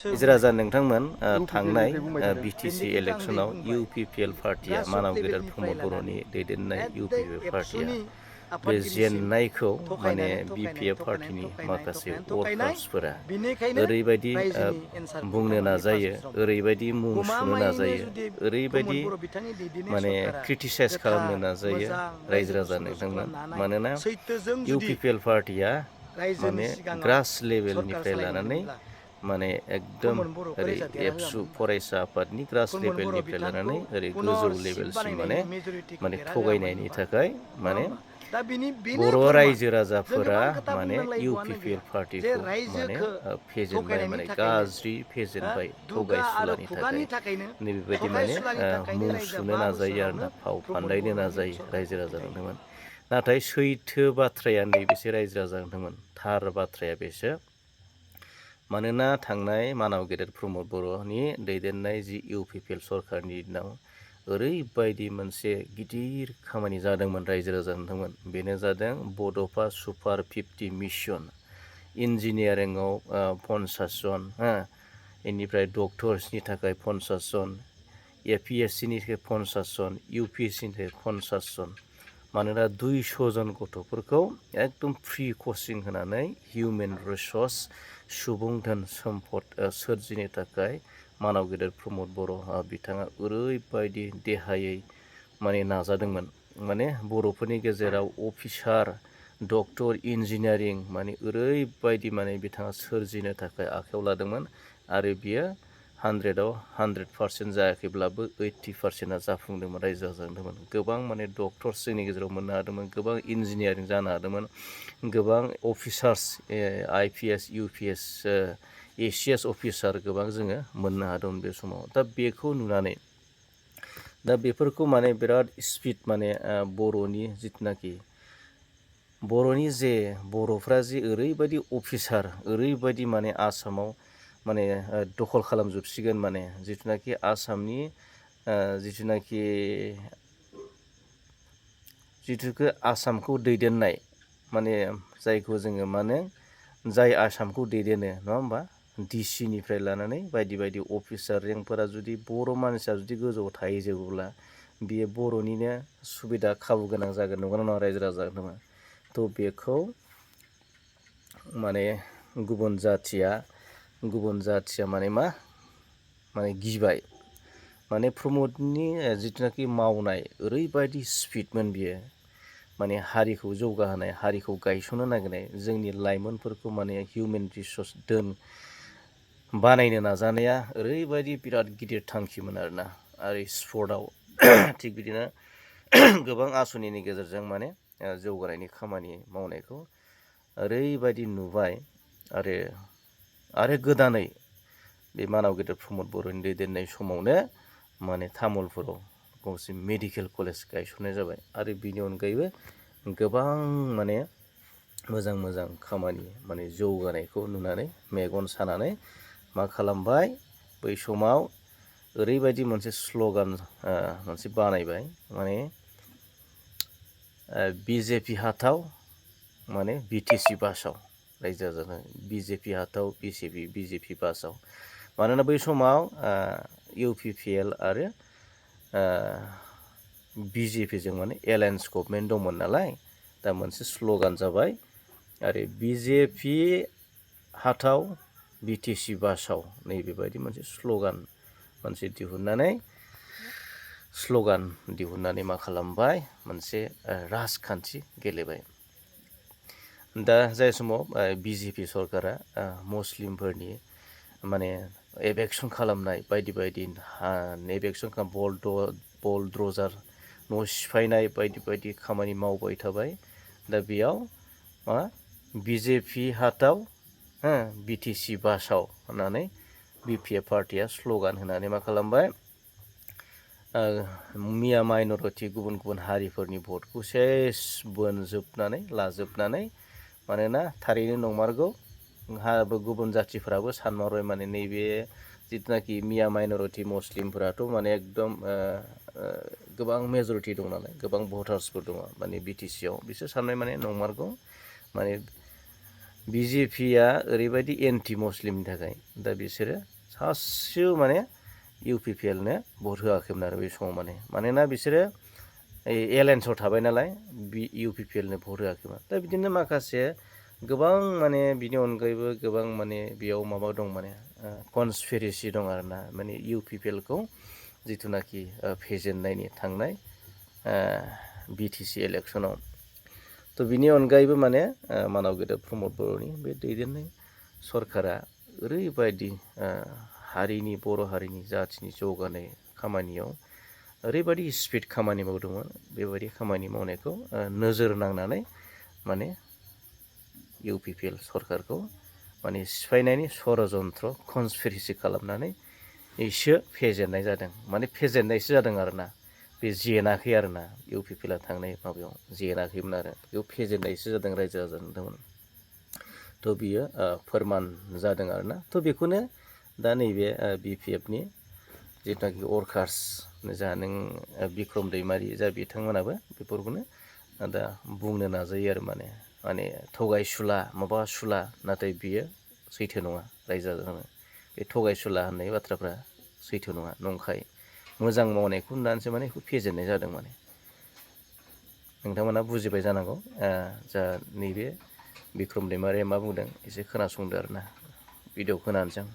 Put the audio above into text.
रायजो नोंथांमोन थांनाय बिटिसि इलेक्शनाव इउपिपिएल पार्टिया मानाव गेदेर प्रमद बर'नि दैदेननाय इउपिपिएल पार्टिया बे जेननायखौ माने बिपिएफ पार्टिनि माखासे वर्कार्सफोरा ओरैबायदि बुंनो नाजायो, ओरैबायदि मुं सुनो नाजायो, ओरैबायदि माने क्रिटिसाइज खालामनो नाजायो रायजो राजा नोंथांमोन। मानोना इउपिपिएल पार्टिया माने ग्रास लेभेलनिफ्राय लानानै माने एकदम ओरै एबसु फरायसा आफादनि ग्रास लेभेलनिफ्राय लानानै ओरै गोजौ लेभेलसिम माने थगायनायनि थाखाय माने बर' रायजो राजाफोरा माने इउपिपिएल पार्टिखौ माने फेजेनबाय, माने गाज्रि फेजेनबाय थगायसुलानि थाखाय नैबेबायदि माने मुं सुनो नाजायो आरोना, फाव फान्दायनो नाजायो रायजो राजा नोंथांमोन। नाथाय सैथो बाथ्राया नैबेसो रायजो राजा नोंथांमोन, थार बाथ्राया बेसो। मानोना थांनाय मानाव गेदेर प्रमद बर'नि दैदेननाय जि इउपिपिएल सरकारनि दिनाव ओरैबायदि मोनसे गिदिर खामानि जादोंमोन रायजो राजा नोंथांमोन। बेनो जादों बड'फा सुपार 50 मिशन। इन्जिनियारिंआव 50 जन, बेनिफ्राय डक्टर्सनि थाखाय 50 जन, एपिएससिनि थाखाय 50 जन, इउपिएससिनि थाखाय 50 जन। मानोना 200 जन गथ'फोरखौ एकदम फ्रि कचिं होनानै हिउमेन रिसर्स सुबुं धोन सम्पद सोरजिनो थाखाय मानाव गेदेर प्रमद बर' बिथाङा ओरैबायदि देहायै माने नाजादोंमोन। माने बर'फोरनि गेजेराव अफिसार, डक्टर, इन्जिनियारिं माने ओरैबायदि माने बिथाङा सोरजिनो थाखाय आखायाव लादोंमोन। आरो बियो 100आव 100% जायाखैब्लाबो 80%आ जाफुंदोंमोन रायजो राजानोमोन। गोबां माने डक्टर्स जोंनि गेजेराव मोननो हादोंमोन, गोबां इन्जिनियारिं जानो हादोंमोन, गोबां अफिसार्स आइपिएस इउपिएस एसिएस अफिसार गोबां जोङो मोननो हादोंमोन बे समाव। दा बेखौ नुनानै दा बेफोरखौ माने बिराद स्पिड माने बर'नि जिथुनाखि बर'नि जे बर'फ्रा जे ओरैबायदि अफिसार, ओरैबायदि माने आसामाव माने दखल खालामजोबसिगोन, माने जिथुनाखि आसामनि जिथुनाखि आसामखौ दैदेननाय, माने जायखौ जोङो माने जाय आसामखौ दैदेनो नङा होमबा, डिसिनिफ्राय लानानै बायदि बायदि अफिसार रेंकफोरा जुदि बर' मानसिया जुदि गोजौआव थाहैजोबोब्ला बियो बर'निनो सुबिदा खाबु गोनां जागोन, नंगौना नङा रायजो राजा नोंथांमोन? थ' बेखौ माने गुबुन जाथिया माने मा माने गिबाय। माने प्रमदनि जिथुनाखि मावनाय ओरैबायदि स्पिडमोन बियो, माने हारिखौ जौगाहोनाय, हारिखौ गायसननो नागिरनाय, जोंनि लाइमोनफोरखौ माने हिउमेन रिसर्स धोन बानायनो नाजानाया ओरैबायदि बिराद गिदिर थांखिमोन आरोना। आरो स्पर्टआव थिग बिदिनो गोबां आसनिनि गेजेरजों माने जौगानायनि खामानि मावनायखौ ओरैबायदि नुबाय। आरो गोदानै बे मानाव गेदेर प्रमद बर'नि दैदेननाय समावनो माने तामुलपुराव गंसे मेडिकेल कलेज गायसननाय जाबाय। आरो बिनि अनगायैबो गोबां माने मोजां मोजां खामानि माने जौगानायखौ नुनानै मेगन सानानै मा खालामबाय, बै समाव ओरैबायदि मोनसे स्ल'गान मोनसे बानायबाय, माने बिजेपि हाथाव माने बिटिसि बासाव, रायजो राजानो बिजेपि हाथाव बिजेपि बासाव। मानोना बै समाव इउपिपिएल आरो बिजेपिजों माने एलायन्स गभर्नमेन्ट दंमोन नालाय, दा मोनसे स्ल'गान जाबाय आरो बिजेपि हाथाव बिटिसि बासाव, नैबेबायदि मोनसे स्ल'गान दिहुननानै मा खालामबाय, मोनसे राजखान्थि गेलेबाय। दा जाय समाव बिजेपि सरकारा मुस्लिमफोरनि माने एभेक्सन खालामनाय बायदि बायदि एभेक्सन बुलडजार न' सिफायनाय बायदि बायदि खामानि मावबाय थाबाय। दा बेयाव मा बिजेपि हाथाव बिटिसि बासाव होननानै बिपिएफ पार्टिया स्ल'गान होनानै मा खालामबाय, मिया माइन'रिटि गुबुन गुबुन हारिफोरनि भटखौ सेस लाजोबनानै, मानोना थारैनो नंमारगौ, गुबुन जाथिफोराबो सानमारबाय, माने नैबे जिथुनाखि मिया माइन'रिटि मुस्लिमफोराथ' माने एकदम गोबां मेजरिटि दं नालाय, गोबां भटार्सफोर दङ माने बिटिसिआव, बिसोर साननाय माने नंमारगौ, माने बिजेपिया ओरैबायदि एन्टि मुस्लिमनि थाखाय दा बिसोरो सासेबो माने इउपिपिएलनो भट होआखैमोन आरो बे समाव मानोना बिसोरो एलायन्सआव थाबाय नालाय इउपिपिएलनो भट होआखैमोन। दा बिदिनो माखासे गोबां माने बिनि अनगायैबो गोबां माने बेयाव माबा दं माने कनस्पिरेसि दं आरोना माने इउपिपिएलखौ जिथुनाखि फेजेननायनि थांनाय बिटिसि इलेक्सनाव। थ' बिनि अनगायैबो माने मानाव गेदेर प्रमद बर'नि बे दैदेननाय सरकारा ओरैबायदि हारिनि बर' हारिनि जाथिनि जौगानाय खामानियाव ओरैबायदि स्पिड खामानि मावदोंमोन। बेबायदि खामानि मावनायखौ नोजोर नांनानै माने इउपिपिएल सरकारखौ माने सिफायनायनि षड़जन्त्र कनस्पिरेसि खालामनानै एसो फेजेननाय जादों माने फेजेननायसो जादों आरोना बे जेनाखै आरोना इउपिपिएलआ थांनाय माबायाव जेनाखैमोन आरो बेयाव फेजेननायसो जादों रायजो राजानोमोन। थ' बियो फोरमान जादों आरोना। थ' बेखौनो दा नैबे बिपिएफनि जिथुनाखि वर्कार्स जा नों बिक्रम दैमारि जा बिथांमोनाबो बेफोरखौनो दा बुंनो नाजायो आरो माने थगायसुला माबा सुला नाथाय बियो सैथो नङा रायजो राजानो बे थगायसुला होननाय बाथ्राफ्रा सैथो नङा नंखाय मोजां मावनायखौ नुनानैसो माने बेखौ फेजेननाय जादों माने नोंथांमोना बुजिबाय जानांगौ। जा नैबे बिक्रम दैमारिया मा बुंदों एसे खोनासंदो आरोना भिडिअ खोनानोसै आं।